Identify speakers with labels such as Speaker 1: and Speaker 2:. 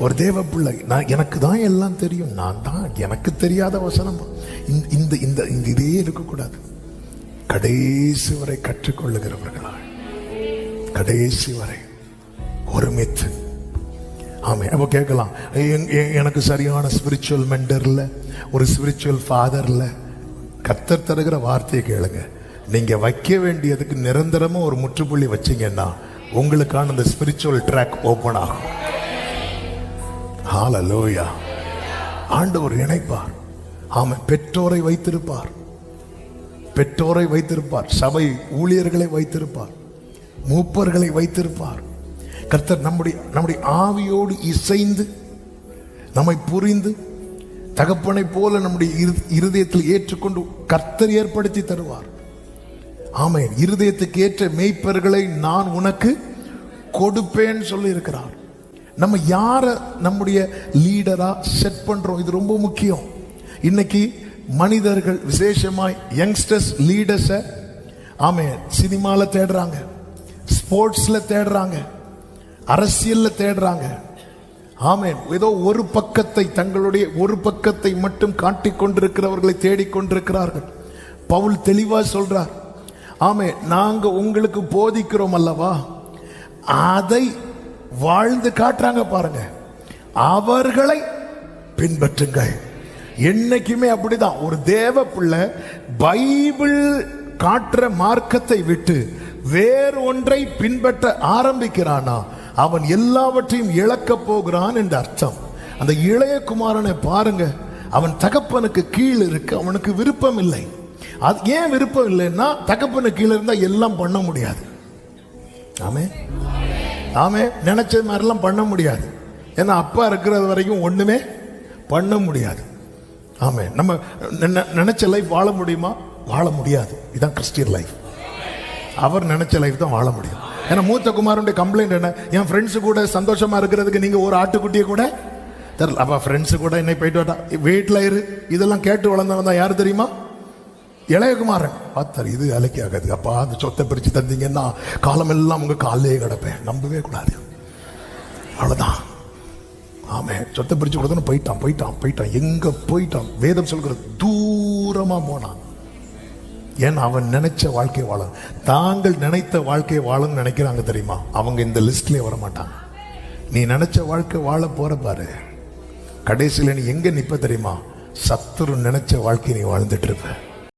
Speaker 1: ஒரு தேவ பிள்ளை, நான் எனக்கு தான் எல்லாம் தெரியும், நான் தான் எனக்கு தெரியாத வசனம் இந்த இந்த இதே இருக்கக்கூடாது. கடைசி வரை கற்றுக்கொள்ளுகிறவர்களா, கடைசி வரை ஒருமித்து. ஆமே. அப்ப கேட்கலாம், எனக்கு சரியான ஸ்பிரிச்சுவல் மென்டர் இல்ல, ஒரு ஸ்பிரிச்சுவல் ஃபாதர் இல்ல. கர்த்தர் தருகிற வார்த்தையை கேளுங்க. நீங்க வைக்க வேண்டியதுக்கு நிரந்தரமா ஒரு முற்றுப்புள்ளி வச்சீங்கன்னா உங்களுக்கான அந்த ஸ்பிரிச்சுவல் ட்ராக் ஓபன் ஆகும். ஹல்லேலூயா. ஆண்டவர் இணைப்பார். ஆமா. பெற்றோரை வைத்திருப்பார், பெற்றோரை வைத்திருப்பார், சபை ஊழியர்களை வைத்திருப்பார், மூப்பர்களை வைத்திருப்பார். கர்த்தர் நம்முடைய ஆவியோடு இசைந்து நம்மை புரிந்து தகப்பனை போல நம்முடைய இருதயத்தில் ஏற்றுக்கொண்டு கர்த்தர் ஏற்படுத்தி தருவார். ஆமென். இருதயத்துக்கு ஏற்ற மேய்ப்பர்களை நான் உனக்கு கொடுப்பேன் சொல்லி இருக்கிறார். நம்ம யார நம்முடைய லீடரா செட் பண்றோம், இது ரொம்ப முக்கியம். இன்னைக்கு மனிதர்கள் விசேஷமாய் யங்ஸ்டர்ஸ் லீடர்ஸ ஆமென் சினிமால தேடுறாங்க, ஸ்போர்ட்ஸ்ல தேடுறாங்க, அரசியல்ல தேடுறாங்க. ஆமென். ஏதோ ஒரு பக்கத்தை, தங்களுடைய ஒரு பக்கத்தை மட்டும் காட்டிக் கொண்டிருக்கிறவர்களை தேடிக்கொண்டிருக்கிறார்கள். பவுல் தெளிவா சொல்றார், ஆமென், நாங்க உங்களுக்கு போதிக்கிறோம் அல்லவா, அதை வாழ்ந்து காட்டுறாங்க பாருங்க, அவர்களை பின்பற்றுங்கள். என்னைக்குமே அப்படிதான். ஒரு தேவ பிள்ளை பைபிள் காட்டுற மார்க்கத்தை விட்டு வேறு ஒன்றை பின்பற்ற ஆரம்பிக்கிறானா அவன் எல்லாவற்றையும் இழக்க போகிறான் என்று அர்த்தம். அந்த இளைய குமாரனை பாருங்க, அவன் தகப்பனுக்கு கீழ் இருக்கு, அவனுக்கு விருப்பம் இல்லை. அது ஏன் விருப்பம் இல்லைன்னா தகப்பனுக்கு கீழே இருந்தா எல்லாம் பண்ண முடியாது. ஆமே ஆமே. நினைச்சது மாதிரிலாம் பண்ண முடியாது. ஏன்னா அப்பா இருக்கிறது வரைக்கும் ஒண்ணுமே பண்ண முடியாது. ஆமே. நம்ம நினைச்ச லைஃப் வாழ முடியுமா? வாழ முடியாது. இதுதான் கிறிஸ்டியன் லைஃப். அவர் நினைச்ச லைஃப் தான் வாழ முடியும். ஏன்னா மூத்த குமாரனுடைய கம்ப்ளைண்ட் என்ன, என் ஃப்ரெண்ட்ஸு கூட சந்தோஷமா இருக்கிறதுக்கு நீங்க ஒரு ஆட்டுக்குட்டியை கூட தரல. அப்ப ஃப்ரெண்ட்ஸு கூட என்னை போயிட்டு வாட்டா, வீட்டில் இரு, இதெல்லாம் கேட்டு வளர்ந்தவன் தான் யாரு தெரியுமா? இளையகுமாரன். பார்த்தார், இது அலைக்கு ஆகாது, அப்பா அந்த சொத்தை பிரிச்சு தந்தீங்கன்னா காலமெல்லாம் உங்க காலையே கிடப்பேன். நம்பவே கூடாது. அவ்வளவுதான். ஆமே. சொத்தை பிரிச்சு கொடுத்தோன்னு போயிட்டான் போயிட்டான் போயிட்டான். எங்க போயிட்டான்? வேதம் சொல்கிறது தூரமா போனான். ஏன்னா அவன் நினைச்ச வாழ்க்கையை வாழ, தாங்கள் நினைத்த வாழ்க்கையை வாழன்னு நினைக்கிறாங்க தெரியுமா, அவங்க இந்த லிஸ்ட்லயே வர மாட்டாங்க. நீ நினைச்ச வாழ்க்கை வாழ போற பாரு, கடைசியில் நீ எங்க நிப்ப தெரியுமா? சத்துரு நினைச்ச வாழ்க்கையை நீ வாழ்ந்துட்டு இருப்ப.